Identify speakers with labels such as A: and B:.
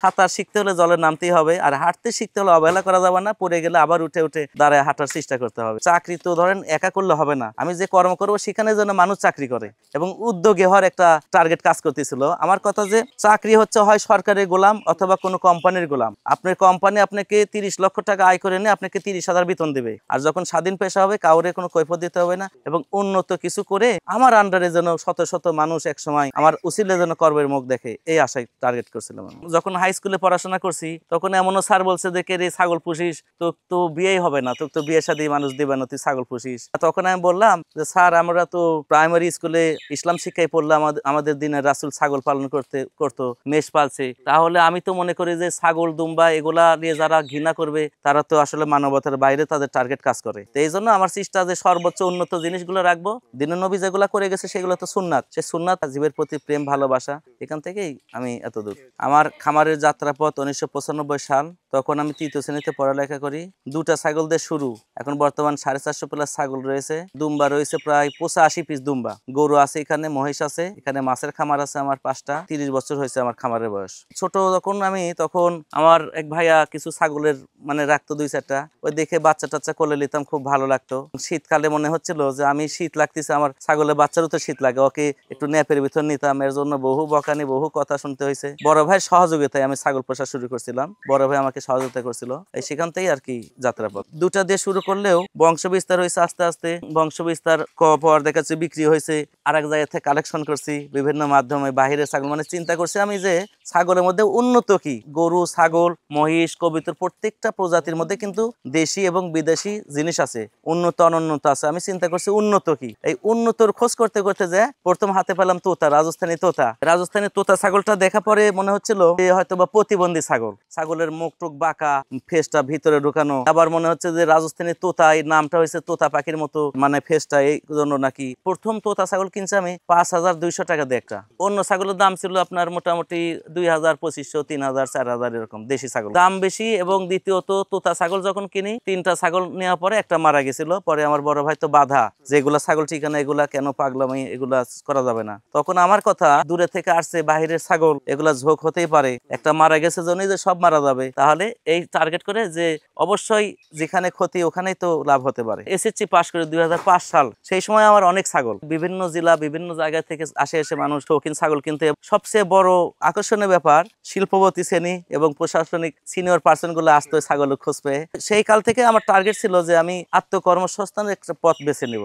A: সাঁতার শিখতে হলে জলে নামতেই হবে, আর হাঁটতে শিখতে হলে অবহেলা করা যাবে না, পড়ে গেলে আবার উঠে উঠে দাঁড়ায় হাঁটার চেষ্টা করতে হবে। চাকরি তো ধরেন একা করলে হবে না, আমি যে কর্ম করবো সেখানে যেন মানুষ চাকরি করে এবং উদ্যোগী হওয়ার একটা টার্গেট কাজ করতেছিল। আমার কথা যে চাকরি হচ্ছে হয় সরকারের গোলাম অথবা কোনো কোম্পানির গোলাম। আপনার কোম্পানি আপনাকে 30 লক্ষ টাকা আয় করে নিয়ে আপনাকে 30,000 বেতন দেবে, আর যখন স্বাধীন পেশা হবে কাউরে কোনো কৈফিয়ত দিতে হবে না, এবং উন্নত কিছু করে আমার আন্ডারে যেন শত শত মানুষ এক সময় আমার উসিলে যেন কর্মের মুখ দেখে, এই আশায় টার্গেট করছিলাম। যখন হাই স্কুলে পড়াশোনা করছি তখন এমনও স্যার বলছে যে কে রে ছাগল পুষিস, তো বিয়েই হবে না, তোর তো বিয়ের সাথে মানুষ দিবে না, তুই ছাগল পুষিস। তখন আমি বললাম যে স্যার আমরা তো প্রাইমারি স্কুলে ইসলাম শিক্ষায় পড়লাম, আমাদের দিনে রাসূল ছাগল পালন করতো, মেষ পালছে, তাহলে আমি তো মনে করি যে ছাগল দুম্বা এগুলা নিয়ে যারা ঘৃণা করবে তারা তো আসলে মানবতার বাইরে তাদের টার্গেট কাজ করে। তো এই জন্য আমার চেষ্টা যে সর্বোচ্চ উন্নত জিনিসগুলো রাখবো। দিনের নবী যেগুলো করে গেছে সেগুলো তো সুন্নাত, সে সুন্নাত জীবের প্রতি প্রেম ভালোবাসা, এখান থেকেই আমি এতদূর। আমার খামারের যাত্রাপথ 1995 সাল, তখন আমি 3য় শ্রেণীতে পড়ালেখা করি। 2টা ছাগল দিয়ে শুরু, এখন বর্তমান 450 প্লাস ছাগল রয়েছে, দুম্বা রয়েছে প্রায় 85 পিস দুম্বা, গরু আছে, এখানে মহিষ আছে, এখানে মাছের খামার আছে আমার 5টা। 30 বছর হয়েছে আমার খামারের বয়স। ছোট যখন আমি, তখন আমার এক ভাইয়া কিছু ছাগলের মানে রাখতো 2-4টা, ওই দেখে বাচ্চা টাচ্চা কোলে নিতাম, খুব ভালো লাগতো। শীতকালে মনে হচ্ছিল যে আমি শীত লাগতেছে, আমার ছাগলের বাচ্চারও তো শীত লাগে, ওকে একটু ন্যাপের ভিতর নিতাম। এর জন্য বহু বকানি বহু কথা শুনতে হয়েছে। বড় ভাইয়ের সহযোগিতায় আমি ছাগল পোষা শুরু করছিলাম, বড় ভাই আমাকে সহযোগিতা করছিল, এই সেখান থেকেই আর কি যাত্রাপথ। 2টা দিয়ে শুরু করলেও বংশ বিস্তার হয়েছে আস্তে আস্তে, বংশ বিস্তার পর দেখা যাচ্ছে বিক্রি হয়েছে, আরেক জায়গা থেকে কালেকশন করছি বিভিন্ন মাধ্যমে, বাহিরের ছাগল মানে চিন্তা করছি আমি যে ছাগলের মধ্যে উন্নত কি, গরু ছাগল মহিষ কবিতর প্রত্যেকটা প্রজাতির মধ্যে কিন্তু দেশি এবং বিদেশি জিনিস আছে, উন্নত অনুন্নত আছে। আমি চিন্তা করছি উন্নত কি, এই উন্নতর খোঁজ করতে করতে যে প্রথম হাতে পেলাম তোতা, রাজস্থানী তোতা ছাগলটা দেখা পরে মনে হচ্ছিল হয়তো বা প্রতিবন্ধী ছাগল, ছাগলের মুখ টুক বাঁকা, ফেসটা ভিতরে ঢুকানো, আবার মনে হচ্ছে যে রাজস্থানী তোতা, এই নামটা হয়েছে তোতা পাখির মতো, মানে ফেসটা এই জন্য নাকি। প্রথম তোতা ছাগল কিনছি আমি 5,200 টাকা দিয়ে একটা। অন্য ছাগলের দাম ছিল আপনার মোটামুটি 2,000, 2,500, 3,000, 4,000 এরকম, দেশি ছাগল দাম বেশি। এবং দ্বিতীয়ত তোতা ছাগল যখন কিনি, 3টা ছাগল নেওয়ার পরে একটা মারা গেছিল, পরে আমার বড় ভাই তো বাধা যে এগুলা ছাগল ঠিকানা, এগুলা কেন পাগলামি, এগুলা করা যাবে না। তখন আমার কথা দূরে থেকে আসছে বাহিরের ছাগল, এগুলা ঝোঁক হতেই পারে, একটা মারা গেছে জন্যই যে সব মারা যাবে, তাহলে এই টার্গেট করে যে অবশ্যই যেখানে ক্ষতি ওখানেই তো লাভ হতে পারে। এসএসসি পাশ করে 2005 সাল, সেই সময় আমার অনেক ছাগল বিভিন্ন জেলা বিভিন্ন জায়গা থেকে এসে মানুষ শৌখিন ছাগল কিনতে। সবচেয়ে বড় আকর্ষণীয় ব্যাপার, শিল্পপতি শ্রেণী এবং প্রশাসনিক সিনিয়র পার্সন গুলো আসতো ছাগলের খোঁজ পেয়ে। সেই কাল থেকে আমার টার্গেট ছিল যে আমি আত্মকর্মসংস্থানের একটা পথ বেছে নেব।